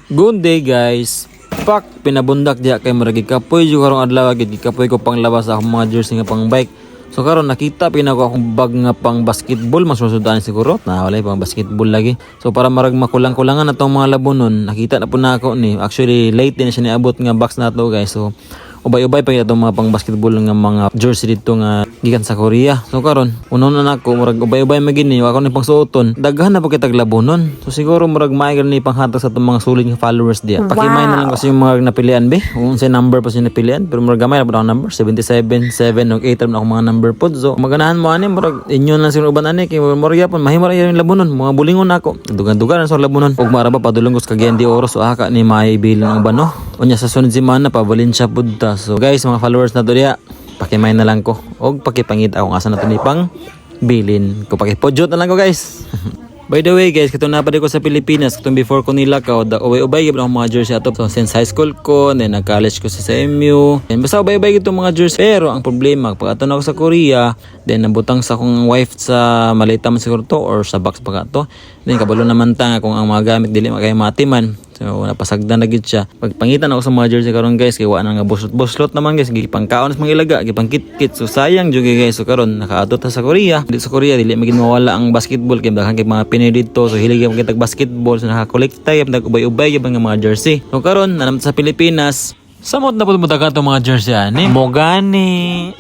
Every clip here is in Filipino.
Good day guys. Pak pinabundak diha kay murag kapoy jud karong adlaw gid kapoy ko pang labas sa akong mga jersey nga pang bike. So karon nakita pinako akong bag nga pang basketball masusudan siguro na wala pang basketball lagi. So para marag makulang-kulangan atong mga labonon nakita na po na ako ni actually late din siya niabot nga box na to guys. So ubay-ubay pa itong mga pang basketball nga mga jersey dito nga gikan sa Korea. So karon uno na nako murag ubay-ubay magini ako ni pangsuoton daghan na po kitag labonon. So siguro murag maay ni panghatag sa itong mga sulit nga followers diya. Pakimay na lang kasi yung mga napilian be. Unsay number pa siya napilian pero murag gamay na po ako number 77, 7 ug 8 na ako mga number pod. So maganahan mo ani murag inyo lang siguro uban ani kay murag yapon mahimara yung labonon mga bulingon nako. Dugan-dugan sa labonon ug maraba padulong ko sa Cagayan de Oro so aka ni maay bilang uban no. Unya sa sunod semana pa Valencia pud ta. So guys, mga followers na to diya, pakimay na lang ko og pakipangita kung asa na to ni pang bilin ko, pakipojot na lang ko guys. By the way guys, katong napadid ko sa Pilipinas, katong before ko nilakaw, ubay-ubay gyud ako mga jersey ato. So since high school ko, then nag-college ko sa SMU. Then basta ubay-ubay gyud mga jersey. Pero ang problema, pag ato na ako sa Korea, then nabutang sa akong wife sa malita man siguro to or sa box pag ato. Then kabalo naman ta kung ang mga gamit dili makay matiman. So napasagdan na gid siya. Pagpangitan ako sa mga jersey karon guys, kay wa na nga buslot naman guys, gipangkaon sa mga ilaga, gipangkit-kit. So sayang jud guys. So karon nakaadto ta sa Korea. Dito sa Korea dili magin mawala ang basketball kay daghan kay mga Pinoy dito. So hilig gyud kitag basketball, so nakakolekta gyud nag-ubay-ubay gyud mga jersey. So karon nanam sa Pilipinas, samot na pud mo dagan tong mga jersey ani. Mogani.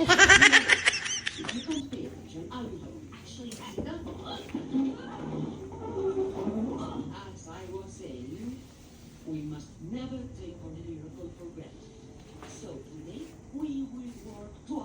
We must never take our miracle for granted. So today, we will work to